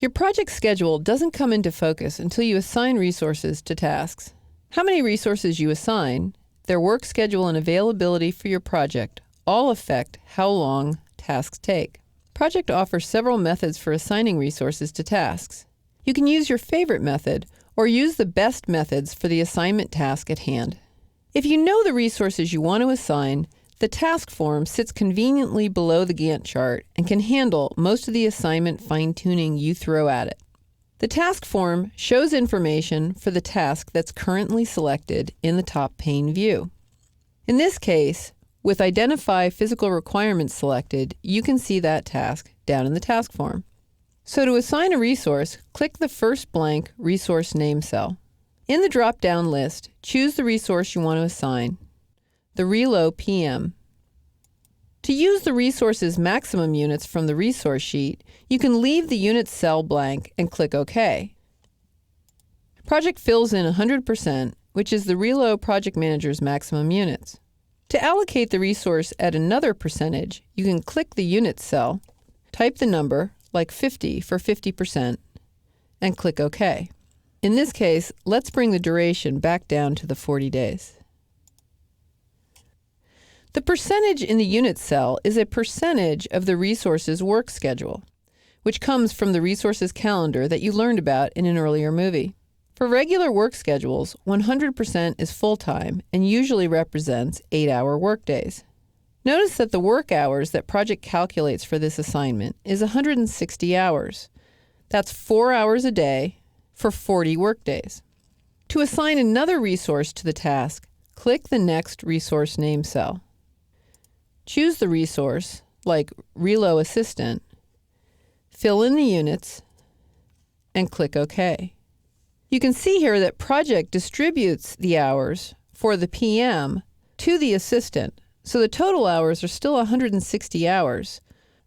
Your project schedule doesn't come into focus until you assign resources to tasks. How many resources you assign, their work schedule and availability for your project all affect how long tasks take. Project offers several methods for assigning resources to tasks. You can use your favorite method or use the best methods for the assignment task at hand. If you know the resources you want to assign, the task form sits conveniently below the Gantt chart and can handle most of the assignment fine-tuning you throw at it. The task form shows information for the task that's currently selected in the top pane view. In this case, with Identify Physical Requirements selected, you can see that task down in the task form. So to assign a resource, click the first blank resource name cell. In the drop-down list, choose the resource you want to assign, the Relo PM. To use the resource's maximum units from the resource sheet, you can leave the units cell blank and click OK. Project fills in 100%, which is the Relo Project Manager's maximum units. To allocate the resource at another percentage, you can click the units cell, type the number, like 50 for 50%, and click OK. In this case, let's bring the duration back down to the 40 days. The percentage in the units cell is a percentage of the resource's work schedule, which comes from the resources calendar that you learned about in an earlier movie. For regular work schedules, 100% is full-time and usually represents 8-hour workdays. Notice that the work hours that Project calculates for this assignment is 160 hours. That's 4 hours a day for 40 workdays. To assign another resource to the task, click the next resource name cell. Choose the resource, like Relo Assistant, fill in the units, and click OK. You can see here that Project distributes the hours for the PM to the assistant, so the total hours are still 160 hours,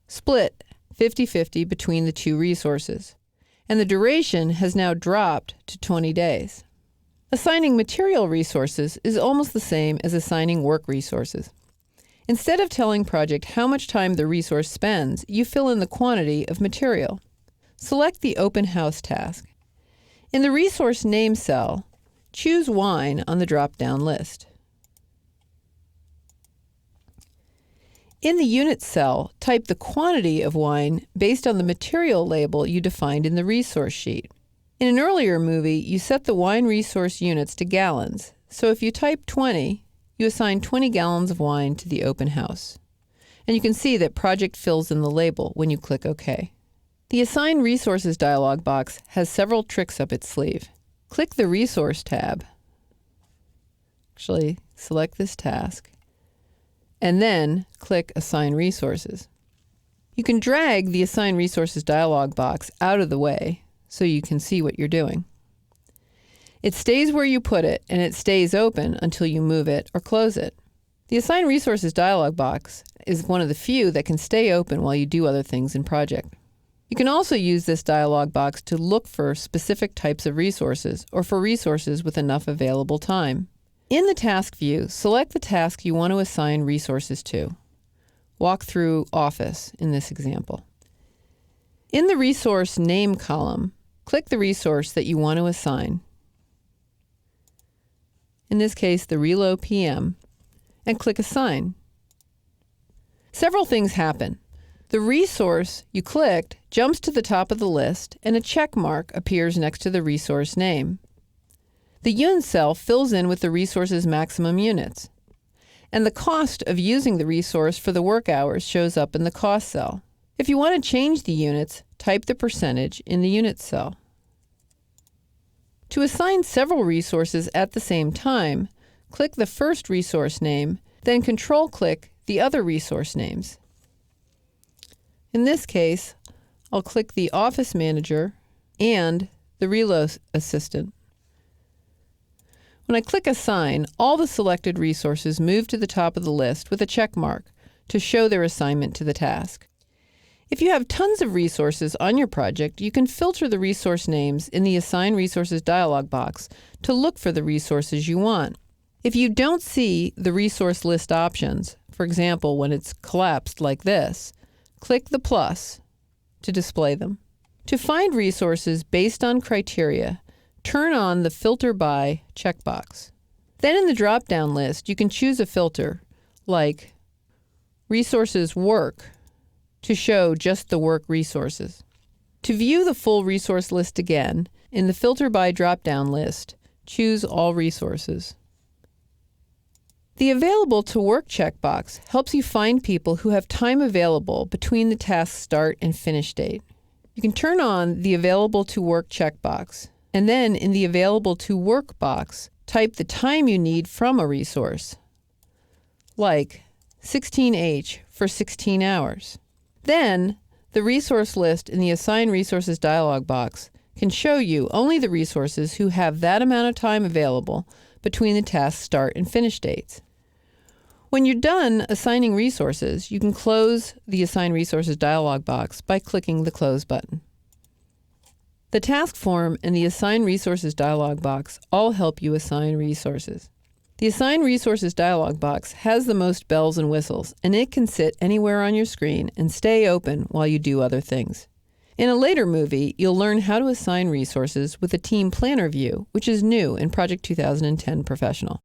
split 50-50 between the two resources, and the duration has now dropped to 20 days. Assigning material resources is almost the same as assigning work resources. Instead of telling Project how much time the resource spends, you fill in the quantity of material. Select the Open House task. In the resource name cell, choose wine on the drop-down list. In the units cell, type the quantity of wine based on the material label you defined in the resource sheet. In an earlier movie, you set the wine resource units to gallons, so if you type 20, you assign 20 gallons of wine to the open house. And you can see that Project fills in the label when you click OK. The Assign Resources dialog box has several tricks up its sleeve. Click the Resource tab. Actually, select this task, and then click Assign Resources. You can drag the Assign Resources dialog box out of the way so you can see what you're doing. It stays where you put it, and it stays open until you move it or close it. The Assign Resources dialog box is one of the few that can stay open while you do other things in Project. You can also use this dialog box to look for specific types of resources or for resources with enough available time. In the task view, select the task you want to assign resources to. Walk through Office in this example. In the Resource Name column, click the resource that you want to assign. In this case, the Relo PM, and click Assign. Several things happen. The resource you clicked jumps to the top of the list, and a check mark appears next to the resource name. The Units cell fills in with the resource's maximum units, and the cost of using the resource for the work hours shows up in the Cost cell. If you want to change the units, type the percentage in the Units cell. To assign several resources at the same time, click the first resource name, then Control-click the other resource names. In this case, I'll click the Office Manager and the Relo Assistant. When I click Assign, all the selected resources move to the top of the list with a check mark to show their assignment to the task. If you have tons of resources on your project, you can filter the resource names in the Assign Resources dialog box to look for the resources you want. If you don't see the resource list options, for example, when it's collapsed like this, click the plus to display them. To find resources based on criteria, turn on the Filter By checkbox. Then in the drop-down list, you can choose a filter, like Resources Work, to show just the work resources. To view the full resource list again, in the Filter By drop-down list, choose All Resources. The Available to Work checkbox helps you find people who have time available between the task's start and finish date. You can turn on the Available to Work checkbox, and then in the Available to Work box, type the time you need from a resource, like 16H for 16 hours. Then, the resource list in the Assign Resources dialog box can show you only the resources who have that amount of time available between the task's start and finish dates. When you're done assigning resources, you can close the Assign Resources dialog box by clicking the Close button. The task form and the Assign Resources dialog box all help you assign resources. The Assign Resources dialog box has the most bells and whistles, and it can sit anywhere on your screen and stay open while you do other things. In a later movie, you'll learn how to assign resources with a Team Planner view, which is new in Project 2010 Professional.